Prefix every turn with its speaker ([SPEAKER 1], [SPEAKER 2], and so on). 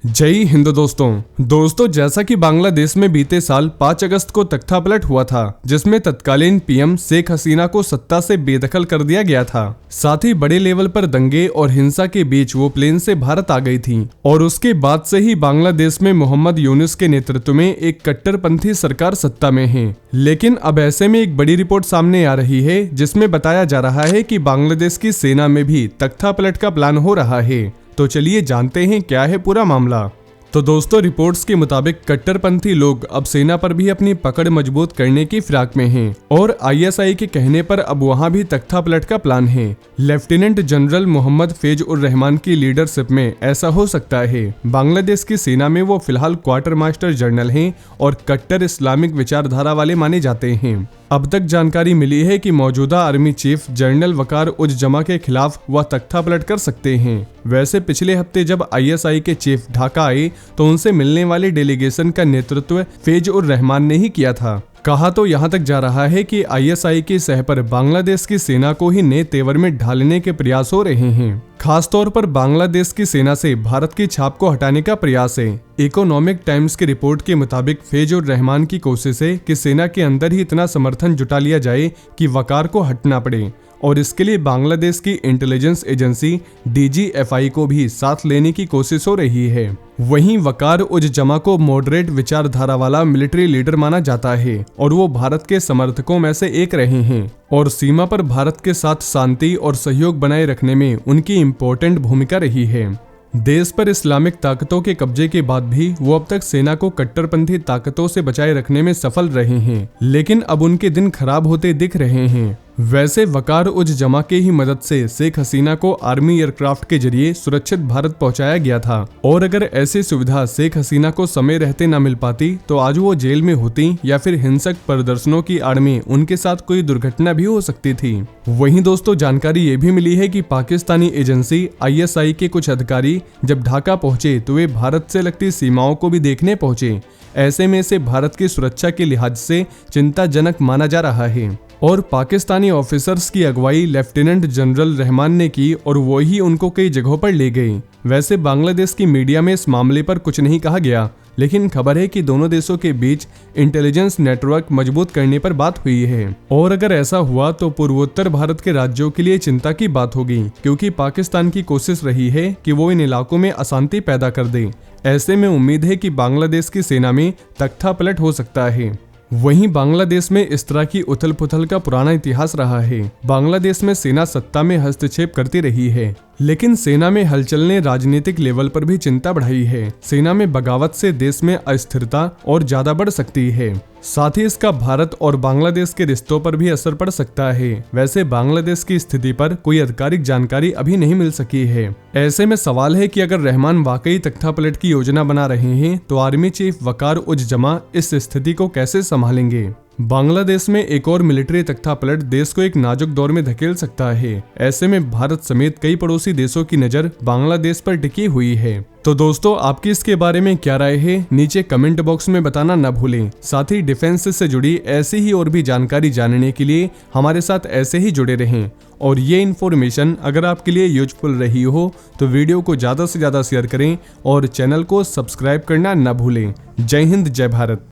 [SPEAKER 1] जय हिंद दोस्तों जैसा कि बांग्लादेश में बीते साल 5 अगस्त को तख्तापलट हुआ था, जिसमें तत्कालीन पीएम शेख हसीना को सत्ता से बेदखल कर दिया गया था। साथ ही बड़े लेवल पर दंगे और हिंसा के बीच वो प्लेन से भारत आ गई थी और उसके बाद से ही बांग्लादेश में मोहम्मद यूनुस के नेतृत्व में एक कट्टरपंथी सरकार सत्ता में है। लेकिन अब ऐसे में एक बड़ी रिपोर्ट सामने आ रही है, जिसमें बताया जा रहा है कि बांग्लादेश की सेना में भी तख्तापलट का प्लान हो रहा है। तो चलिए जानते हैं क्या है पूरा मामला। तो दोस्तों, रिपोर्ट्स के मुताबिक कट्टरपंथी लोग अब सेना पर भी अपनी पकड़ मजबूत करने की फिराक में हैं और आईएसआई के कहने पर अब वहां भी तख्तापलट का प्लान है। लेफ्टिनेंट जनरल मोहम्मद फैज उर रहमान की लीडरशिप में ऐसा हो सकता है। बांग्लादेश की सेना में वो फिलहाल क्वार्टर मास्टर जनरल हैं और कट्टर इस्लामिक विचारधारा वाले माने जाते हैं। अब तक जानकारी मिली है कि मौजूदा आर्मी चीफ जनरल वकार उज जमा के खिलाफ वह तख्तापलट कर सकते हैं। वैसे पिछले हफ्ते जब आईएसआई के चीफ ढाका आए तो उनसे मिलने वाले डेलीगेशन का नेतृत्व फैज उर रहमान ने ही किया था। कहा तो यहाँ तक जा रहा है कि आईएसआई के सह पर बांग्लादेश की सेना को ही नए तेवर में ढालने के प्रयास हो रहे हैं। खास तौर पर बांग्लादेश की सेना से भारत की छाप को हटाने का प्रयास है। इकोनॉमिक टाइम्स की रिपोर्ट के मुताबिक फैज उर रहमान की कोशिश है कि सेना के अंदर ही इतना समर्थन जुटा लिया जाए कि वकार को हटना पड़े और इसके लिए बांग्लादेश की इंटेलिजेंस एजेंसी डीजीएफआई को भी साथ लेने की कोशिश हो रही है। वहीं वकार उज जमा को मॉडरेट विचारधारा वाला मिलिट्री लीडर माना जाता है और वो भारत के समर्थकों में से एक रहे हैं और सीमा पर भारत के साथ शांति और सहयोग बनाए रखने में उनकी इम्पोर्टेंट भूमिका रही है। देश पर इस्लामिक ताकतों के कब्जे के बाद भी वो अब तक सेना को कट्टरपंथी ताकतों से बचाए रखने में सफल रहे हैं, लेकिन अब उनके दिन खराब होते दिख रहे हैं। वैसे वकार उज जमा के ही मदद से शेख हसीना को आर्मी एयरक्राफ्ट के जरिए सुरक्षित भारत पहुंचाया गया था और अगर ऐसी सुविधा शेख हसीना को समय रहते न मिल पाती तो आज वो जेल में होती या फिर हिंसक प्रदर्शनों की आड़ में उनके साथ कोई दुर्घटना भी हो सकती थी। वहीं दोस्तों, जानकारी ये भी मिली है कि पाकिस्तानी एजेंसी आईएसआई के कुछ अधिकारी जब ढाका पहुंचे तो वे भारत से लगती सीमाओं को भी देखने पहुंचे। ऐसे में इसे भारत की सुरक्षा के लिहाज से चिंताजनक माना जा रहा है और पाकिस्तानी ऑफिसर्स की अगुवाई लेफ्टिनेंट जनरल रहमान ने की और वो ही उनको कई जगहों पर ले गए। वैसे बांग्लादेश की मीडिया में इस मामले पर कुछ नहीं कहा गया, लेकिन खबर है कि दोनों देशों के बीच इंटेलिजेंस नेटवर्क मजबूत करने पर बात हुई है और अगर ऐसा हुआ तो पूर्वोत्तर भारत के राज्यों के लिए चिंता की बात होगी, क्योंकि पाकिस्तान की कोशिश रही है कि वो इन इलाकों में अशांति पैदा कर दे। ऐसे में उम्मीद है कि बांग्लादेश की सेना में तख्तापलट हो सकता है। वहीं बांग्लादेश में इस तरह की उथल पुथल का पुराना इतिहास रहा है। बांग्लादेश में सेना सत्ता में हस्तक्षेप करती रही है, लेकिन सेना में हलचल ने राजनीतिक लेवल पर भी चिंता बढ़ाई है। सेना में बगावत से देश में अस्थिरता और ज्यादा बढ़ सकती है। साथ ही इसका भारत और बांग्लादेश के रिश्तों पर भी असर पड़ सकता है। वैसे बांग्लादेश की स्थिति पर कोई आधिकारिक जानकारी अभी नहीं मिल सकी है। ऐसे में सवाल है कि अगर रहमान वाकई तख्तापलट की योजना बना रहे हैं तो आर्मी चीफ वकार उज जमा इस स्थिति को कैसे संभालेंगे। बांग्लादेश में एक और मिलिट्री तख्तापलट देश को एक नाजुक दौर में धकेल सकता है। ऐसे में भारत समेत कई पड़ोसी देशों की नजर बांग्लादेश पर टिकी हुई है। तो दोस्तों, आपकी इसके बारे में क्या राय है, नीचे कमेंट बॉक्स में बताना न भूलें। साथ ही डिफेंस से जुड़ी ऐसी ही और भी जानकारी जानने के लिए हमारे साथ ऐसे ही जुड़े रहें और ये इन्फॉर्मेशन अगर आपके लिए यूजफुल रही हो तो वीडियो को ज़्यादा से ज़्यादा शेयर करें और चैनल को सब्सक्राइब करना न भूलें। जय हिंद, जय भारत।